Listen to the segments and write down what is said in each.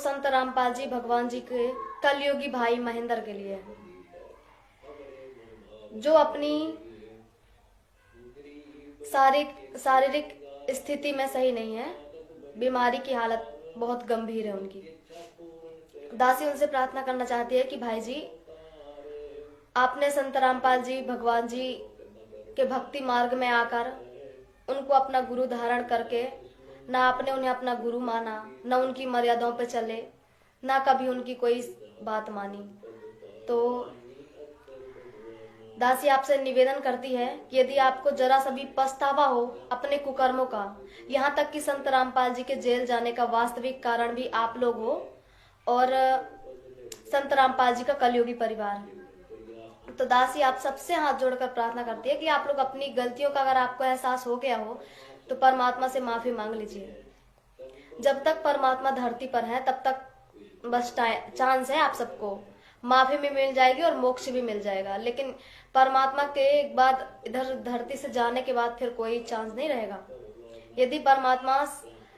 संत रामपाल जी भगवान जी के कलयुगी भाई महेंद्र के लिए, जो अपनी शारीरिक स्थिति में सही नहीं है, बीमारी की हालत बहुत गंभीर है उनकी। दासी उनसे प्रार्थना करना चाहती है कि भाई जी, आपने संत रामपाल जी भगवान जी के भक्ति मार्ग में आकर उनको अपना गुरु धारण करके, ना आपने उन्हें अपना गुरु माना, ना उनकी मर्यादाओं पे चले, ना कभी उनकी कोई बात मानी। तो दासी आपसे निवेदन करती है कि यदि आपको जरा सा भी पछतावा हो अपने कुकर्मों का, यहाँ तक कि संत रामपाल जी के जेल जाने का वास्तविक कारण भी आप लोग हो और संत रामपाल जी का कलयुगी परिवार, तो दासी आप सबसे हाथ जोड़कर प्रार्थना करती है कि आप लोग अपनी गलतियों का अगर आपको एहसास हो गया हो तो परमात्मा से माफी मांग लीजिए। जब तक परमात्मा धरती पर है तब तक बस चांस है, आप सबको माफी भी मिल जाएगी और मोक्ष भी मिल जाएगा, लेकिन परमात्मा के बाद इधर धरती से जाने के बाद फिर कोई चांस नहीं रहेगा। यदि परमात्मा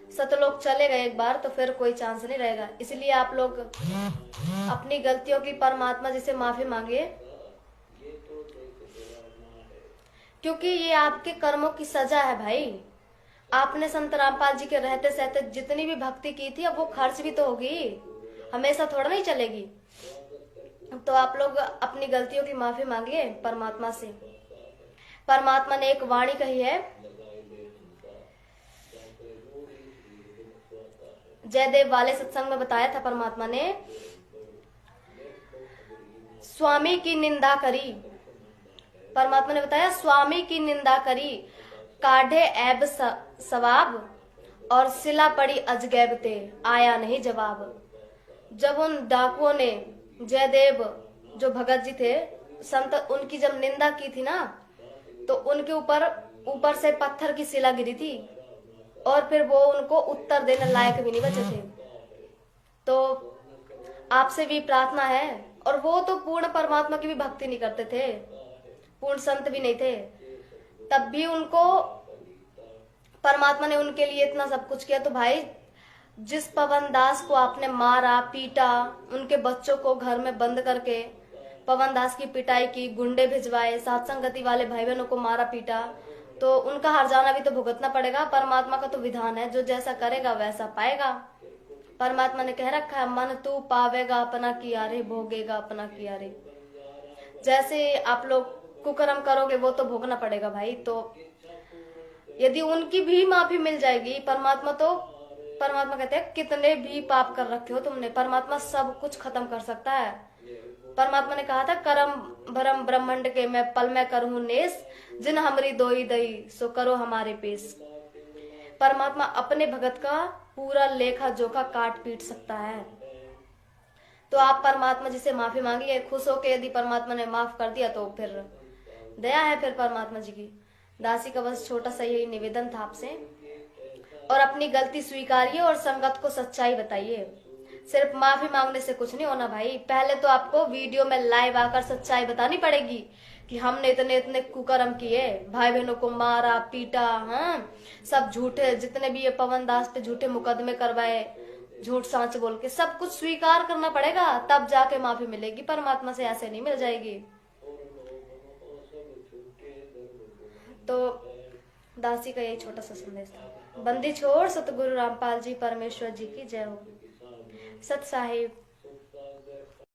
सतलोक चले गए एक बार तो फिर कोई चांस नहीं रहेगा। इसलिए आप लोग अपनी गलतियों की परमात्मा जी से माफी मांगे, क्योंकि ये आपके कर्मों की सजा है भाई। आपने संत रामपाल जी के रहते सहते जितनी भी भक्ति की थी, अब वो खर्च भी तो होगी, हमेशा थोड़ा नहीं चलेगी। तो आप लोग अपनी गलतियों की माफी मांगिए परमात्मा से। परमात्मा ने एक वाणी कही है, जयदेव वाले सत्संग में बताया था परमात्मा ने, स्वामी की निंदा करी। परमात्मा ने बताया स्वामी की निंदा करी, काढ़े ऐब सवाब, और सिला पड़ी अजगैब ते, आया नहीं जवाब। जब उन डाकुओं ने जयदेव जो भगत जी थे संत, उनकी जब निंदा की थी ना, तो उनके ऊपर से पत्थर की शिला गिरी थी और फिर वो उनको उत्तर देने लायक भी नहीं बचे थे। तो आपसे भी प्रार्थना है, और वो तो पूर्ण परमात्मा की भी भक्ति नहीं करते थे, पूर्ण संत भी नहीं थे, तब भी उनको परमात्मा ने उनके लिए इतना सब कुछ किया। तो भाई, जिस पवन दास को आपने मारा पीटा, उनके बच्चों को घर में बंद करके पवन दास की पिटाई की, गुंडे भिजवाए, साथ संगति वाले भाई बहनों को मारा पीटा, तो उनका हर्जाना भी तो भुगतना पड़ेगा। परमात्मा का तो विधान है, जो जैसा करेगा वैसा पाएगा। परमात्मा ने कह रखा है, मन तू पावेगा अपना किया रे, भोगेगा अपना किया रे। जैसे आप लोग कुकर्म करोगे वो तो भोगना पड़ेगा भाई। तो यदि उनकी भी माफी मिल जाएगी, परमात्मा कहते हैं कितने भी पाप कर रखे हो तुमने, परमात्मा सब कुछ खत्म कर सकता है। परमात्मा ने कहा था, करम भरम ब्रह्मांड के मैं पल में करूं नेस, जिन हमरी दोई दई सो करो हमारे पेश। परमात्मा अपने भगत का पूरा लेखा जोखा काट पीट सकता है। तो आप परमात्मा जी से माफी मांगिए, खुश होके। यदि परमात्मा ने माफ कर दिया तो फिर दया है फिर परमात्मा जी की। दासी का बस छोटा सा यही निवेदन था आपसे, और अपनी गलती स्वीकारिए और संगत को सच्चाई बताइए। सिर्फ माफी मांगने से कुछ नहीं होना भाई, पहले तो आपको वीडियो में लाइव आकर सच्चाई बतानी पड़ेगी कि हमने इतने इतने कुकर्म किए, भाई बहनों को मारा पीटा, हाँ सब झूठे, जितने भी ये पवन दास पे झूठे मुकदमे करवाए, झूठ सांच बोल के, सब कुछ स्वीकार करना पड़ेगा, तब जाके माफी मिलेगी परमात्मा से, ऐसे नहीं मिल जाएगी। तो दासी का यही छोटा सा संदेश था। बंदी छोड़ सतगुरु रामपाल जी परमेश्वर जी की जय हो। सत साहिब।